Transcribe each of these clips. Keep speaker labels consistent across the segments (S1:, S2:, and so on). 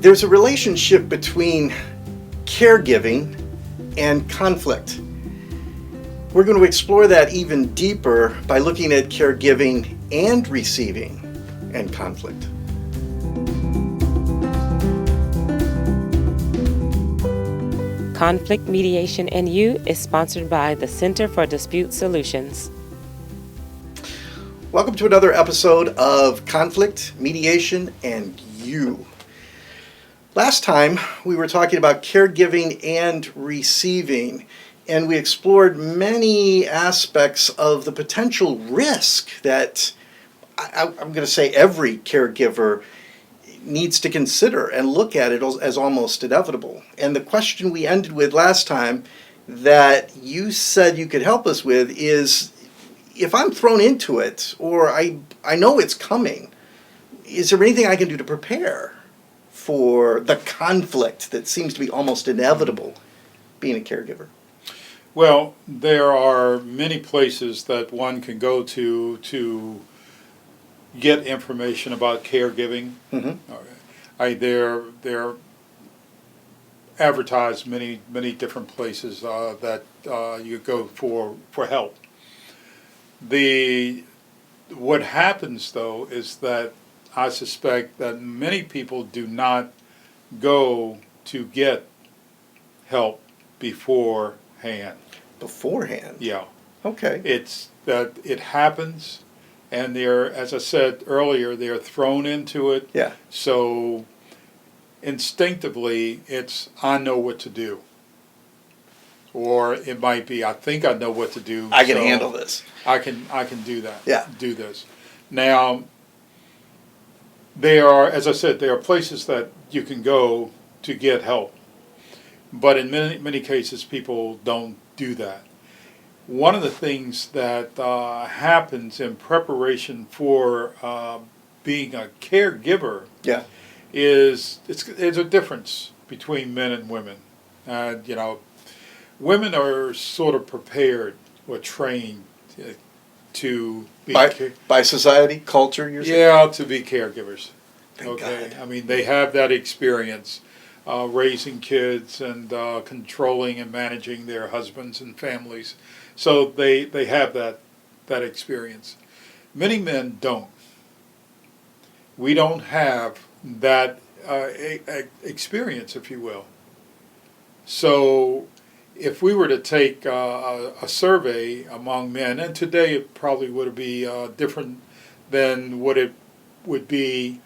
S1: There's a relationship between caregiving and conflict. We're going to explore that even deeper by looking at caregiving and receiving and conflict.
S2: Conflict Mediation and You is sponsored by the Center for Dispute Solutions.
S1: Welcome to another episode of Conflict, Mediation, and You. Last time we were talking about caregiving and receiving, and we explored many aspects of the potential risk that I'm going to say every caregiver needs to consider and look at it as almost inevitable. And the question we ended with last time that you said you could help us with is, if I'm thrown into it, or I know it's coming, is there anything I can do to prepare for the conflict that seems to be almost inevitable being a caregiver?
S3: Well, there are many places that one can go to get information about caregiving.
S1: Mm-hmm.
S3: They're advertised many different places that you go for help. What happens though is that I suspect that many people do not go to get help beforehand.
S1: Beforehand?
S3: Yeah.
S1: Okay.
S3: It's that it happens, and they're, as I said earlier, they're thrown into it.
S1: Yeah.
S3: So instinctively, it's I know what to do. Or it might be I think I know what to do.
S1: I can handle this.
S3: I can do that.
S1: Yeah.
S3: Do this. Now, as I said, there are places that you can go to get help. But in many cases, people don't do that. One of the things that happens in preparation for being a caregiver
S1: Yeah.
S3: is there's a difference between men and women. Women are sort of prepared or trained to be
S1: By society, culture, you're saying?
S3: yeah, to be caregivers.
S1: Thank
S3: Okay,
S1: God.
S3: I mean they have that experience. Raising kids and controlling and managing their husbands and families. So they have that experience. Many men don't. We don't have that experience, if you will. So if we were to take a survey among men, and today it probably would be different than what it would be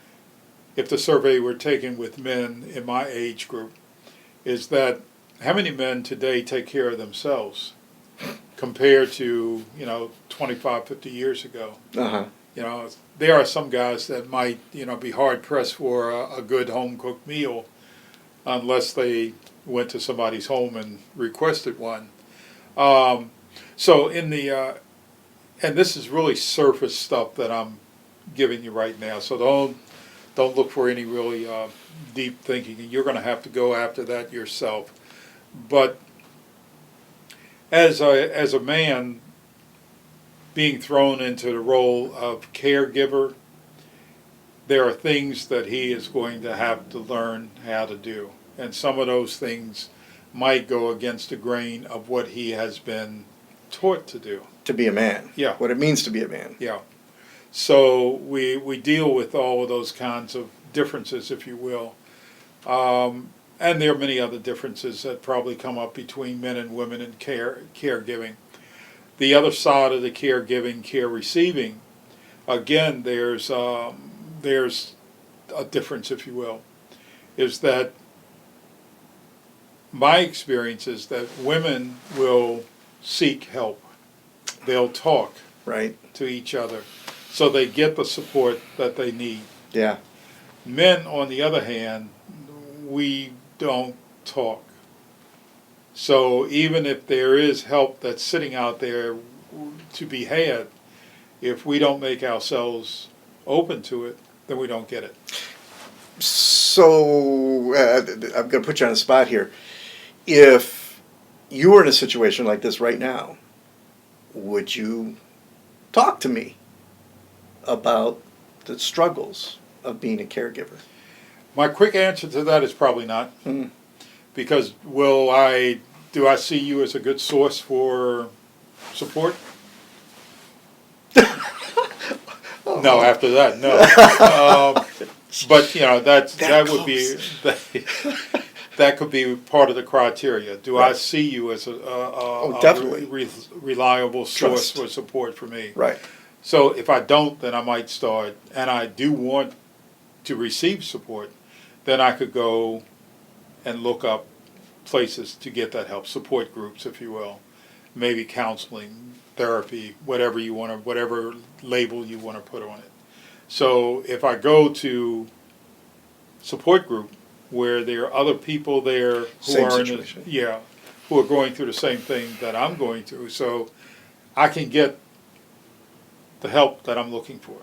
S3: if the survey were taken with men in my age group, is that how many men today take care of themselves compared to 25, 50 years ago?
S1: Uh-huh.
S3: There are some guys that might be hard pressed for a good home cooked meal unless they went to somebody's home and requested one. So in the and this is really surface stuff that I'm giving you right now. So don't look for any really deep thinking. You're going to have to go after that yourself. But as a man being thrown into the role of caregiver, there are things that he is going to have to learn how to do. And some of those things might go against the grain of what he has been taught to do.
S1: To be a man.
S3: Yeah.
S1: What it means to be a man.
S3: Yeah. So we deal with all of those kinds of differences, if you will. And there are many other differences that probably come up between men and women in caregiving. The other side of the caregiving, care receiving, again, there's a difference, if you will, is that my experience is that women will seek help. They'll talk
S1: Right.
S3: to each other, so they get the support that they need.
S1: Yeah.
S3: Men, on the other hand, we don't talk. So even if there is help that's sitting out there to be had, if we don't make ourselves open to it, then we don't get it.
S1: So I'm going to put you on the spot here. If you were in a situation like this right now, would you talk to me about the struggles of being a caregiver?
S3: My quick answer to that is probably not. Because do I see you as a good source for support? No, after that, no. But that would be that could be part of the criteria. Do I
S1: Right.
S3: see you as
S1: definitely.
S3: Reliable source
S1: Trust.
S3: for support for me?
S1: Right.
S3: So if I don't, then I might start, and I do want to receive support, then I could go and look up places to get that help, support groups, if you will, maybe counseling, therapy, whatever label you want to put on it. So if I go to support group where there are other people there who
S1: Same
S3: are
S1: situation.
S3: who are going through the same thing that I'm going through, so I can get the help that I'm looking for.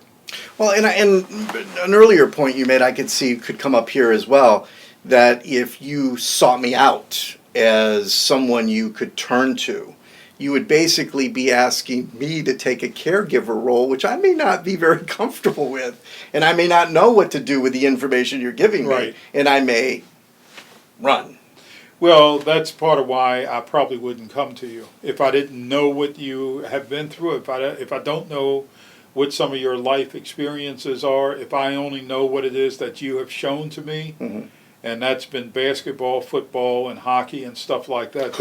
S1: Well, and an earlier point you made, I could see could come up here as well, that if you sought me out as someone you could turn to, you would basically be asking me to take a caregiver role, which I may not be very comfortable with, and I may not know what to do with the information you're giving me,
S3: Right.
S1: and I may run.
S3: Well, that's part of why I probably wouldn't come to you if I didn't know what you have been through. If I don't know what some of your life experiences are, if I only know what it is that you have shown to me,
S1: Mm-hmm.
S3: and that's been basketball, football, and hockey and stuff like that,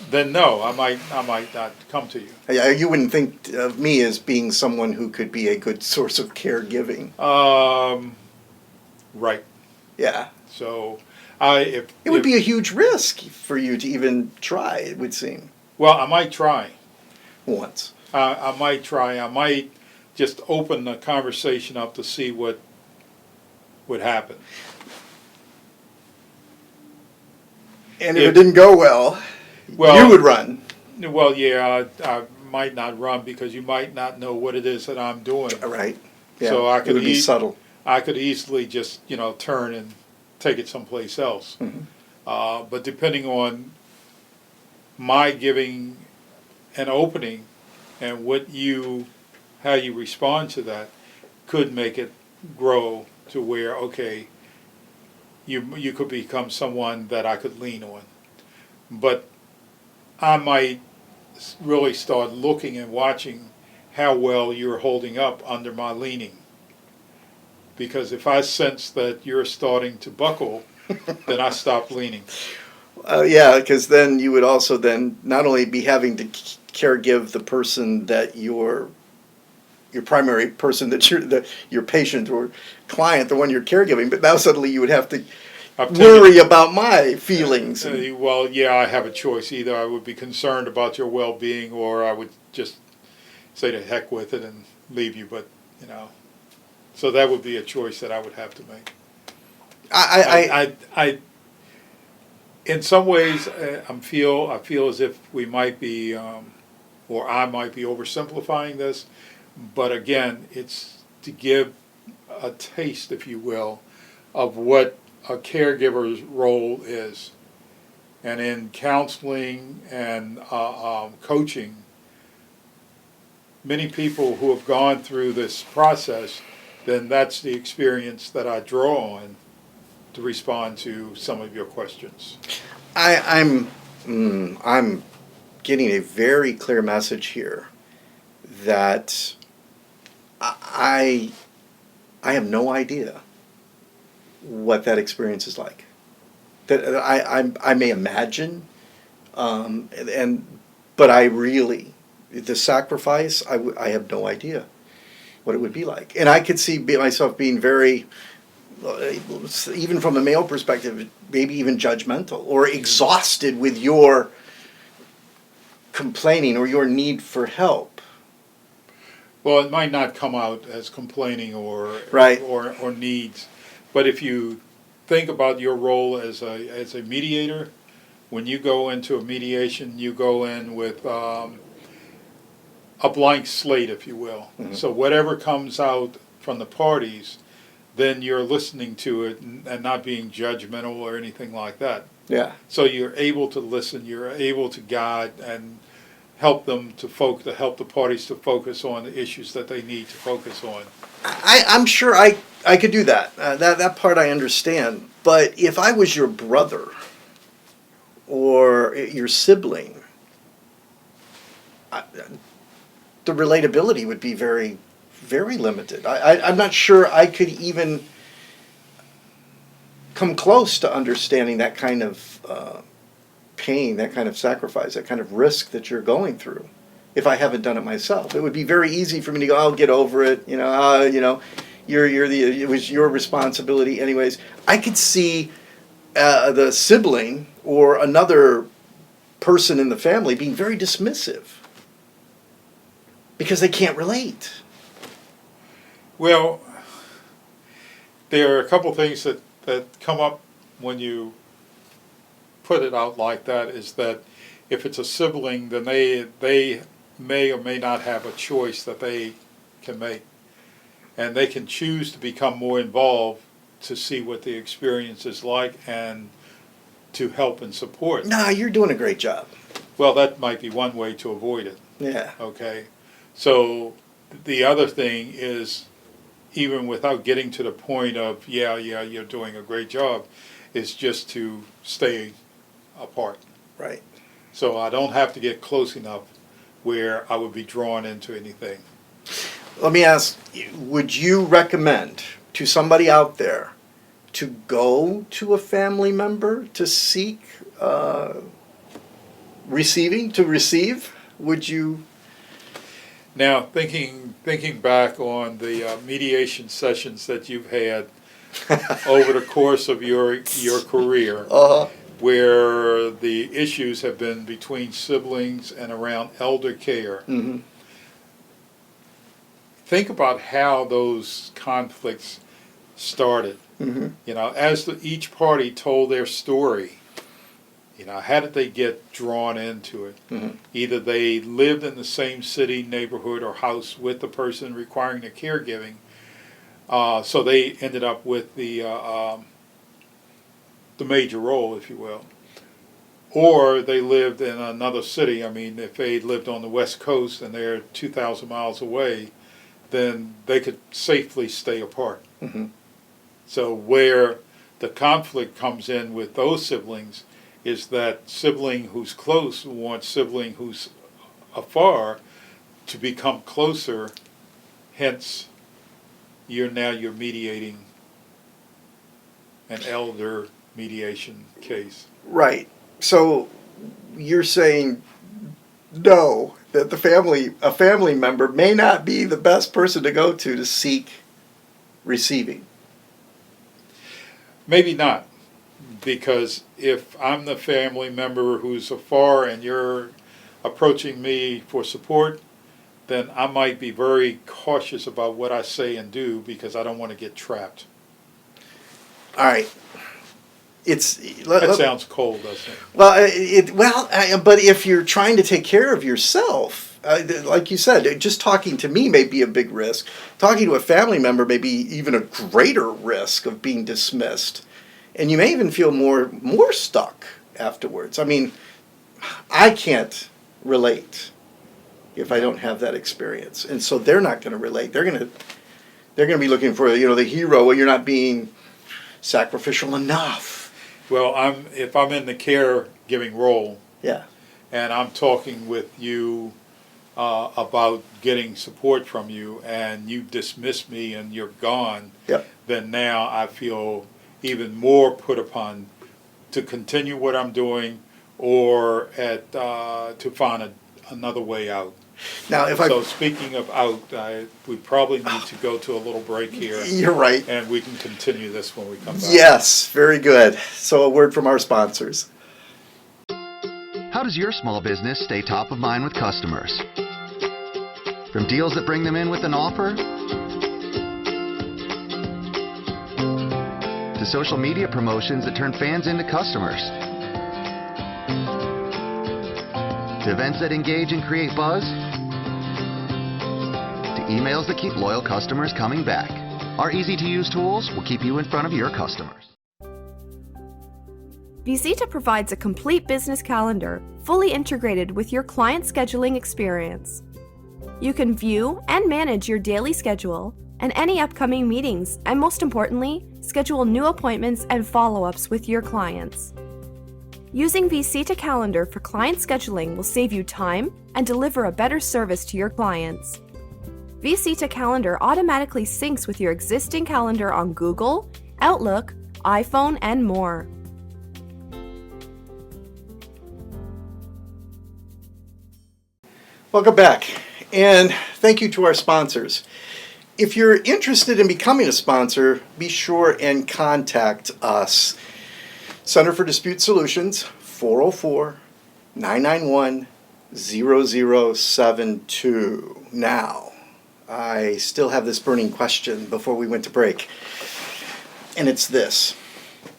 S3: then no, I might not come to you.
S1: You wouldn't think of me as being someone who could be a good source of caregiving.
S3: Right.
S1: Yeah.
S3: So,
S1: It would be a huge risk for you to even try, it would seem,
S3: well, I might try.
S1: once.
S3: I might try. I might just open the conversation up to see what would happen.
S1: And if it didn't go well,
S3: Well,
S1: you would run.
S3: Well, yeah, I might not run because you might not know what it is that I'm doing.
S1: Right. Yeah.
S3: So I
S1: it
S3: could
S1: would be subtle.
S3: I could easily just turn and take it someplace else.
S1: Mhm.
S3: But depending on my giving an opening and how you respond to that, could make it grow to where, okay, you could become someone that I could lean on. But I might really start looking and watching how well you're holding up under my leaning. Because if I sense that you're starting to buckle, then I stop leaning.
S1: Yeah, because then you would also then not only be having to caregive the person that your primary person that your patient or client, the one you're caregiving, but now suddenly you would have to worry about my feelings.
S3: Well, yeah, I have a choice. Either I would be concerned about your well-being, or I would just say to heck with it and leave you. But so that would be a choice that I would have to make. I in some ways, I feel as if we might be, or I might be oversimplifying this. But again, it's to give a taste, if you will, of what a caregiver's role is. And in counseling and coaching, many people who have gone through this process, then that's the experience that I draw on to respond to some of your questions.
S1: I'm getting a very clear message here that I have no idea what that experience is like. That I may imagine, but I really, the sacrifice, I have no idea what it would be like. And I could see myself being very, even from a male perspective, maybe even judgmental or exhausted with your complaining or your need for help.
S3: Well, it might not come out as complaining or
S1: Right.
S3: or needs, but if you think about your role as a mediator, when you go into a mediation, you go in with a blank slate, if you will.
S1: Mhm.
S3: So whatever comes out from the parties, then you're listening to it and not being judgmental or anything like that.
S1: Yeah.
S3: So you're able to listen, you're able to guide and help them to help the parties to focus on the issues that they need to focus on.
S1: I'm sure I could do that. That part I understand. But if I was your brother or your sibling, the relatability would be very, very limited. I'm not sure I could even come close to understanding that kind of pain, that kind of sacrifice, that kind of risk that you're going through. If I haven't done it myself, it would be very easy for me to go, "I'll get over it." It was your responsibility, anyways. I could see the sibling or another person in the family being very dismissive because they can't relate.
S3: Well, there are a couple things that come up when you put it out like that, is that if it's a sibling, then they may or may not have a choice that they can make. And they can choose to become more involved to see what the experience is like and to help and support.
S1: Nah, you're doing a great job.
S3: Well, that might be one way to avoid it.
S1: Yeah.
S3: Okay. So the other thing is, even without getting to the point of, yeah, you're doing a great job, is just to stay apart.
S1: Right.
S3: So I don't have to get close enough where I would be drawn into anything.
S1: Let me ask, would you recommend to somebody out there to go to a family member to seek to receive? Would you?
S3: Now, thinking back on the mediation sessions that you've had over the course of your career, where the issues have been between siblings and around elder care,
S1: Mm-hmm.
S3: think about how those conflicts started.
S1: Mm-hmm.
S3: As each party told their story, how did they get drawn into it?
S1: Mm-hmm.
S3: Either they lived in the same city, neighborhood, or house with the person requiring the caregiving, so they ended up with the major role, if you will. Or they lived in another city. I mean, if they lived on the West Coast and they're 2,000 miles away, then they could safely stay apart.
S1: Mm-hmm.
S3: So where the conflict comes in with those siblings is that sibling who's close wants sibling who's afar to become closer, hence you're mediating an elder mediation case.
S1: Right. So you're saying no, that a family member may not be the best person to go to seek receiving.
S3: Maybe not, because if I'm the family member who's afar and you're approaching me for support, then I might be very cautious about what I say and do because I don't want to get trapped.
S1: All right.
S3: That sounds cold, doesn't it?
S1: Well, but if you're trying to take care of yourself, like you said, just talking to me may be a big risk. Talking to a family member may be even a greater risk of being dismissed, and you may even feel more stuck afterwards. I mean, I can't relate if I don't have that experience, and so they're not going to relate. They're going to be looking for the hero. Well, you're not being sacrificial enough.
S3: Well, if I'm in the caregiving role,
S1: Yeah.
S3: and I'm talking with you about getting support from you, and you dismiss me and you're gone,
S1: Yep.
S3: then now I feel even more put upon to continue what I'm doing or to find another way out.
S1: Now,
S3: So speaking of out, we probably need to go to a little break here.
S1: You're right.
S3: And we can continue this when we come back.
S1: Yes, very good. So a word from our sponsors.
S4: How does your small business stay top of mind with customers? From deals that bring them in with an offer, to social media promotions that turn fans into customers, to events that engage and create buzz, to emails that keep loyal customers coming back. Our easy-to-use tools will keep you in front of your customers.
S5: Visita provides a complete business calendar, fully integrated with your client scheduling experience. You can view and manage your daily schedule and any upcoming meetings, and most importantly, schedule new appointments and follow-ups with your clients. Using Visita Calendar for client scheduling will save you time and deliver a better service to your clients. Visita Calendar automatically syncs with your existing calendar on Google, Outlook, iPhone, and more.
S1: Welcome back, and thank you to our sponsors. If you're interested in becoming a sponsor, be sure and contact us. Center for Dispute Solutions, 404-991-0072. Now, I still have this burning question before we went to break, and it's this.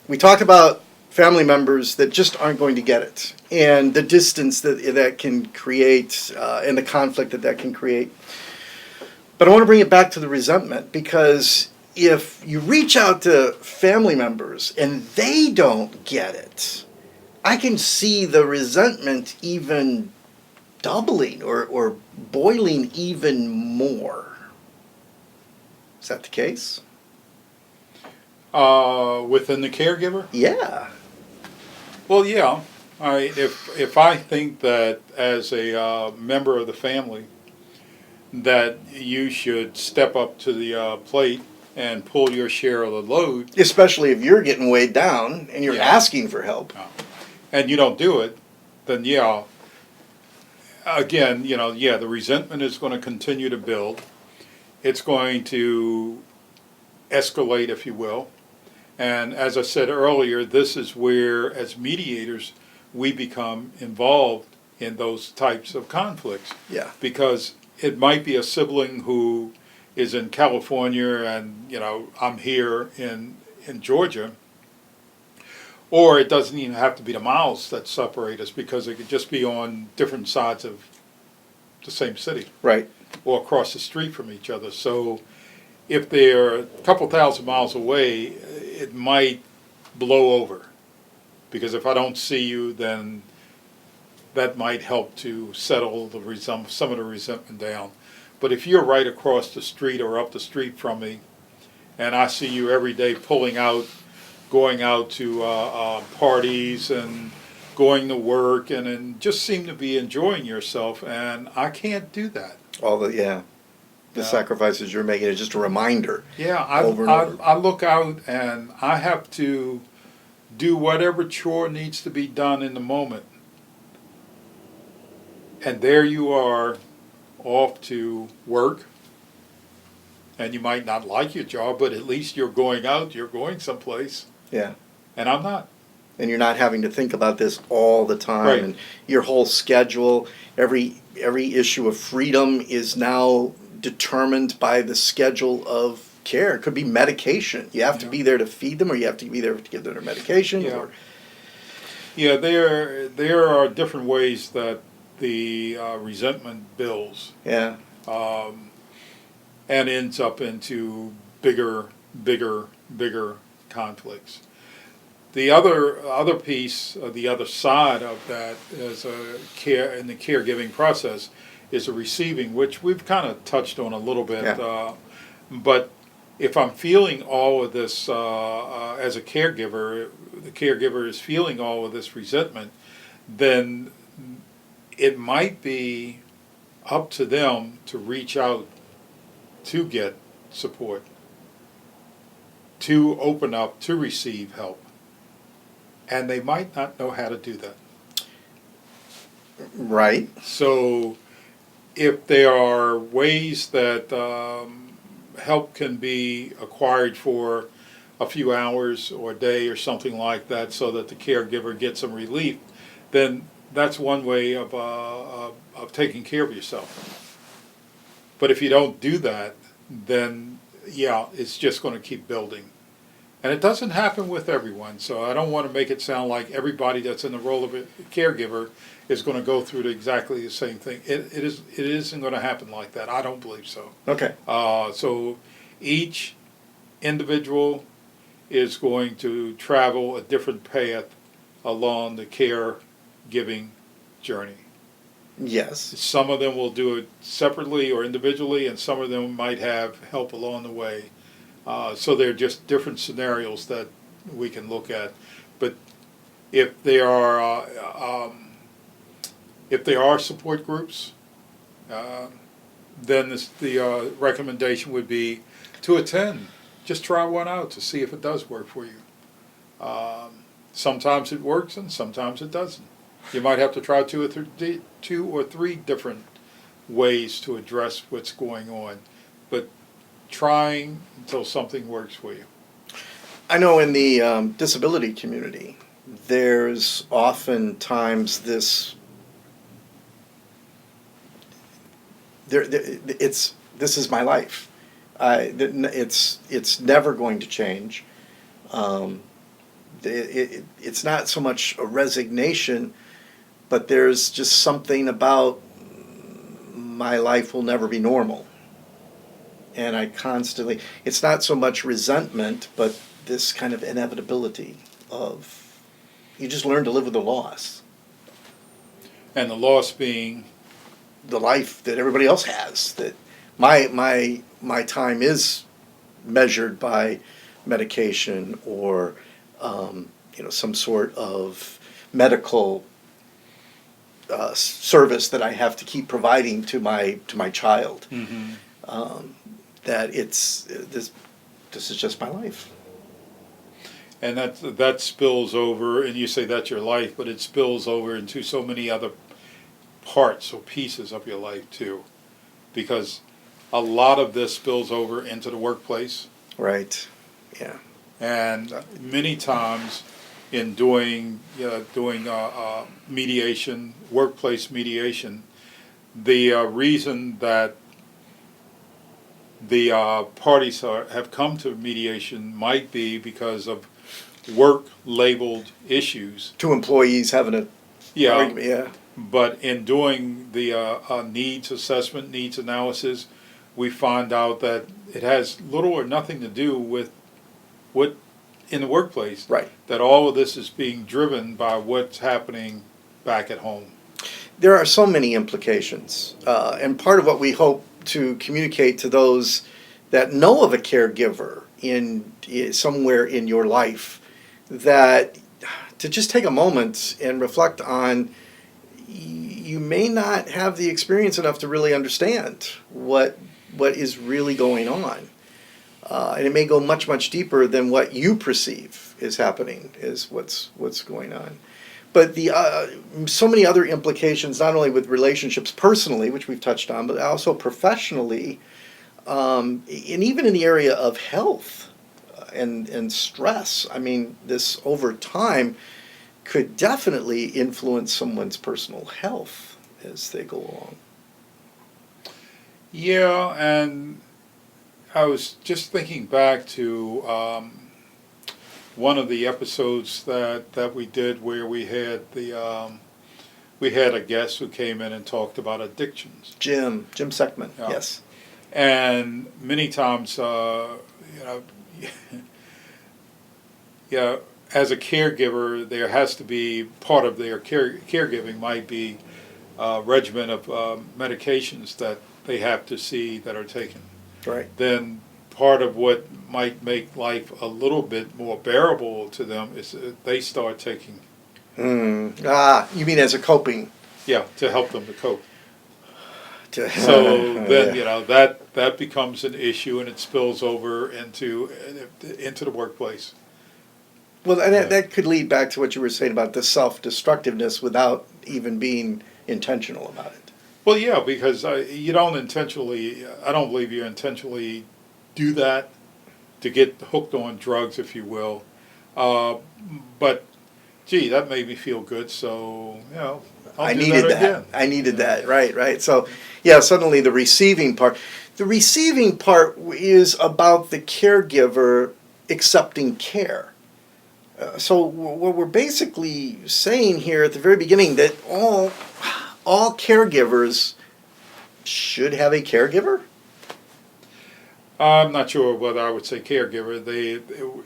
S1: We talked about family members that just aren't going to get it, and the distance that can create, and the conflict that can create. But I want to bring it back to the resentment, because if you reach out to family members and they don't get it, I can see the resentment even doubling or boiling even more. Is that the case?
S3: Within the caregiver?
S1: Yeah.
S3: Well, yeah. If I think that as a member of the family that you should step up to the plate and pull your share of the load,
S1: Especially if you're getting weighed down and you're
S3: Yeah.
S1: asking for help.
S3: and you don't do it, then yeah, again, the resentment is going to continue to build. It's going to escalate, if you will. And as I said earlier, this is where, as mediators, we become involved in those types of conflicts.
S1: Yeah.
S3: Because it might be a sibling who is in California and, I'm here in Georgia. Or it doesn't even have to be the miles that separate us, because it could just be on different sides of the same city.
S1: Right.
S3: Or across the street from each other. So if they're a couple thousand miles away, it might blow over. Because if I don't see you, then that might help to settle some of the resentment down. But if you're right across the street or up the street from me, and I see you every day going out to parties and going to work and just seem to be enjoying yourself, and I can't do that.
S1: The sacrifices you're making is just a reminder.
S3: Yeah,
S1: over and over.
S3: I look out and I have to do whatever chore needs to be done in the moment. And there you are, off to work. And you might not like your job, but at least you're going out, you're going someplace.
S1: Yeah.
S3: And I'm not.
S1: And you're not having to think about this all the time.
S3: Right.
S1: And your whole schedule, every issue of freedom is now determined by the schedule of care. It could be medication. You have to be there to feed them, or you have to be there to give them their medication.
S3: Yeah. Yeah, there are different ways that the resentment builds.
S1: Yeah.
S3: And ends up into bigger conflicts. The other piece, the other side of that is in the caregiving process is the receiving, which we've kind of touched on a little bit.
S1: Yeah.
S3: But if I'm feeling all of this as a caregiver, the caregiver is feeling all of this resentment, then it might be up to them to reach out to get support, to open up, to receive help. And they might not know how to do that.
S1: Right.
S3: So if there are ways that help can be acquired for a few hours or a day or something like that, so that the caregiver gets some relief, then that's one way of taking care of yourself. But if you don't do that, then it's just going to keep building. And it doesn't happen with everyone, so I don't want to make it sound like everybody that's in the role of a caregiver is going to go through exactly the same thing. It isn't going to happen like that. I don't believe so.
S1: Okay.
S3: So each individual is going to travel a different path along the caregiving journey.
S1: Yes.
S3: Some of them will do it separately or individually, and some of them might have help along the way. So they're just different scenarios that we can look at. But if there are support groups, then the recommendation would be to attend. Just try one out to see if it does work for you. Sometimes it works and sometimes it doesn't. You might have to try two or three different ways to address what's going on, but trying until something works for you.
S1: I know in the disability community, there's oftentimes this. This is my life. It's never going to change. It's not so much a resignation, but there's just something about my life will never be normal. And I constantly, it's not so much resentment, but this kind of inevitability of, you just learn to live with the loss.
S3: And the loss being?
S1: The life that everybody else has. That my time is measured by medication or some sort of medical service that I have to keep providing to my child.
S3: Mm-hmm.
S1: That this is just my life.
S3: And that spills over, and you say that's your life, but it spills over into so many other parts or pieces of your life too, because a lot of this spills over into the workplace.
S1: Right. Yeah.
S3: And many times in doing mediation, workplace mediation, the reason that the parties have come to mediation might be because of work-labeled issues.
S1: Two employees having a argument,
S3: Yeah. But in doing the needs assessment, needs analysis, we find out that it has little or nothing to do with what in the workplace.
S1: Right.
S3: That all of this is being driven by what's happening back at home.
S1: There are so many implications, and part of what we hope to communicate to those that know of a caregiver somewhere in your life, that to just take a moment and reflect on, you may not have the experience enough to really understand what is really going on. And it may go much, much deeper than what you perceive is happening, is what's going on. But so many other implications, not only with relationships personally, which we've touched on, but also professionally, and even in the area of health and stress. I mean, this over time could definitely influence someone's personal health as they go along.
S3: Yeah, and I was just thinking back to one of the episodes that we did where we had a guest who came in and talked about addictions.
S1: Jim Seckman,
S3: Yeah.
S1: Yes.
S3: And many times, as a caregiver, there has to be part of their caregiving might be a regimen of medications that they have to see that are taken.
S1: Right.
S3: Then part of what might make life a little bit more bearable to them is that they start taking.
S1: You mean as a coping?
S3: Yeah, to help them to cope.
S1: So
S3: then that becomes an issue, and it spills over into the workplace.
S1: Well, and that could lead back to what you were saying about the self-destructiveness without even being intentional about it.
S3: Well, yeah, because you don't intentionally. I don't believe you intentionally do that to get hooked on drugs, if you will. But gee, that made me feel good, so
S1: I needed that. Again. I needed that. Right. So, yeah, suddenly the receiving part. The receiving part is about the caregiver accepting care. So what we're basically saying here at the very beginning, that all caregivers should have a caregiver?
S3: I'm not sure whether I would say caregiver.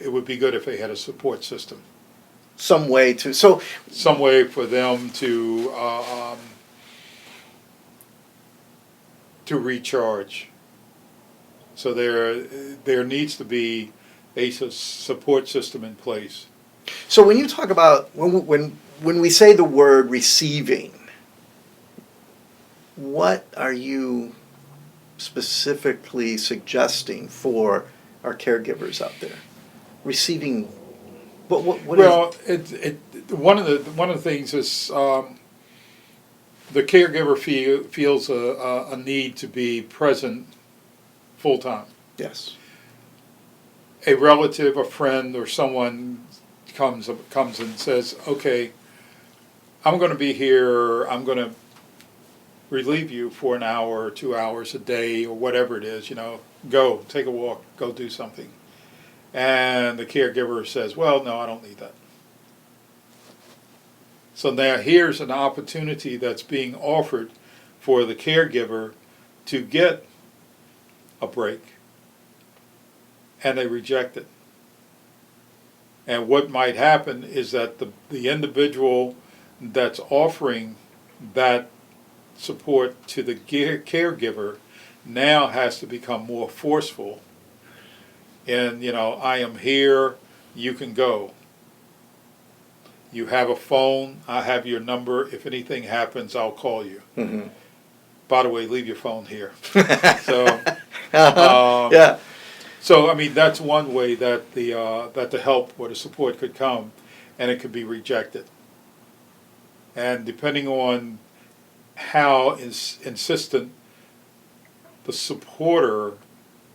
S3: It would be good if they had a support system.
S1: some way to, so,
S3: some way for them to recharge. So there needs to be a support system in place.
S1: so when you talk about, when we say the word receiving, what are you specifically suggesting for our caregivers out there? Receiving, what
S3: Well, one of the things is the caregiver feels a need to be present full time.
S1: Yes.
S3: A relative, a friend, or someone comes and says, "Okay, I'm going to be here. I'm going to relieve you for an hour or 2 hours a day or whatever it is. Go take a walk, go do something." And the caregiver says, "Well, no, I don't need that." So now here's an opportunity that's being offered for the caregiver to get a break, and they reject it. And what might happen is that the individual that's offering that support to the caregiver now has to become more forceful. And, I am here, you can go. You have a phone, I have your number. If anything happens, I'll call you.
S1: Mm-hmm.
S3: By the way, leave your phone here. So,
S1: yeah.
S3: So, that's one way that the help or the support could come, and it could be rejected. And depending on how insistent the supporter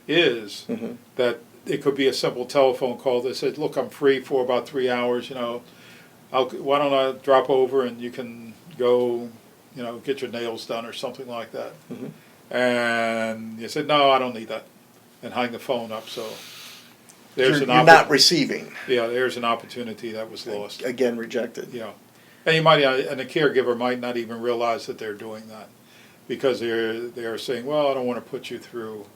S3: is,
S1: Mm-hmm.
S3: that it could be a simple telephone call that says, "Look, I'm free for about 3 hours, why don't I drop over and you can go, get your nails done," or something like that.
S1: Mm-hmm.
S3: And you said, "No, I don't need that," and hang the phone up. So there's
S1: You're
S3: an
S1: not receiving.
S3: Yeah, there's an opportunity that was lost.
S1: Again, rejected.
S3: Yeah, and the caregiver might not even realize that they're doing that, because they're saying, "Well, I don't want to put you through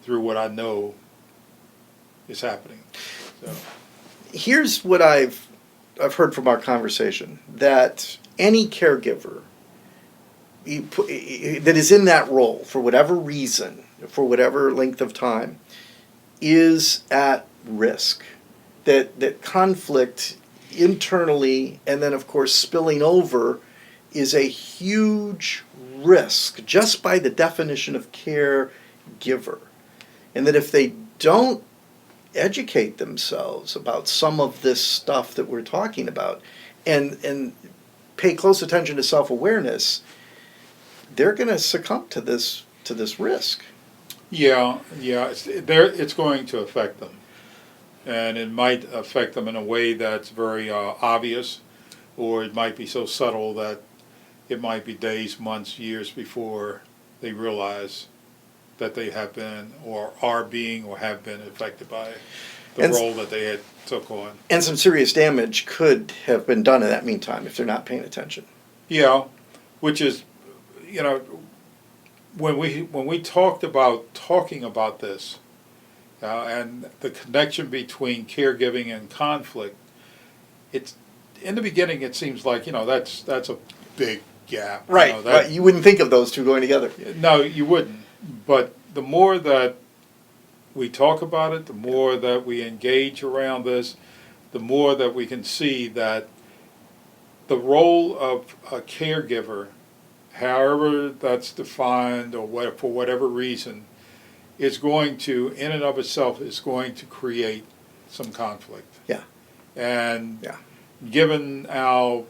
S3: what I know is happening." So.
S1: Here's what I've heard from our conversation, that any caregiver that is in that role for whatever reason, for whatever length of time, is at risk. That conflict internally and then of course spilling over is a huge risk just by the definition of caregiver. And that if they don't educate themselves about some of this stuff that we're talking about and pay close attention to self-awareness, they're going to succumb to this risk.
S3: Yeah, it's going to affect them, and it might affect them in a way that's very obvious, or it might be so subtle that it might be days, months, years before they realize that they have been or are being or have been affected by the role that they had took on.
S1: And some serious damage could have been done in that meantime if they're not paying attention.
S3: Yeah, which is, when we talking about this, and the connection between caregiving and conflict, it's in the beginning it seems like that's a big gap.
S1: Right, right. You wouldn't think of those two going together.
S3: No, you wouldn't. But the more that we talk about it, the more that we engage around this, the more that we can see that the role of a caregiver, however that's defined or for whatever reason, is going to, in and of itself, is going to create some conflict.
S1: Yeah.
S3: And
S1: yeah.
S3: Given our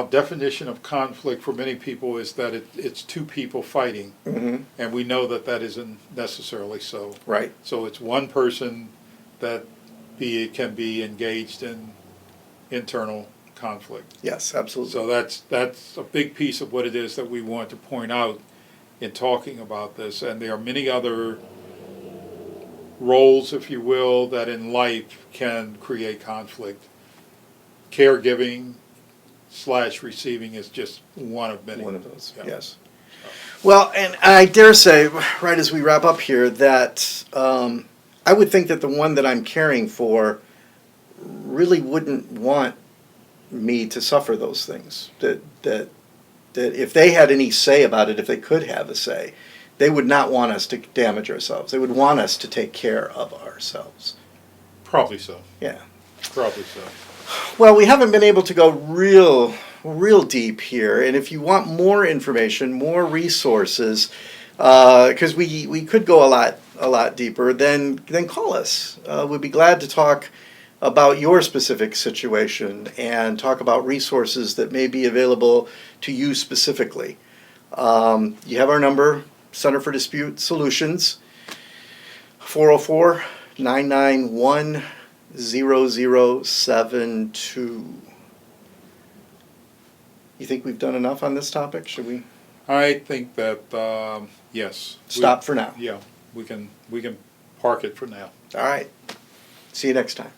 S3: definition of conflict for many people is that it's two people fighting,
S1: Mm-hmm.
S3: and we know that isn't necessarily so.
S1: Right.
S3: So it's one person that can be engaged in internal conflict.
S1: Yes, absolutely.
S3: So that's a big piece of what it is that we want to point out in talking about this. And there are many other roles, if you will, that in life can create conflict. Caregiving / receiving is just one of many.
S1: One of those,
S3: Yeah.
S1: yes. Well, and I dare say, right as we wrap up here, that I would think that the one that I'm caring for really wouldn't want me to suffer those things. That if they had any say about it, if they could have a say, they would not want us to damage ourselves. They would want us to take care of ourselves.
S3: Probably so.
S1: Yeah.
S3: Probably so.
S1: Well, we haven't been able to go real deep here, and if you want more information, more resources, because we could go a lot deeper, then call us. We'd be glad to talk about your specific situation and talk about resources that may be available to you specifically. You have our number, Center for Dispute Solutions, 404-991-0072. You think we've done enough on this topic? Should we
S3: I think that, yes.
S1: stop for now?
S3: Yeah, we can park it for now.
S1: All right. See you next time.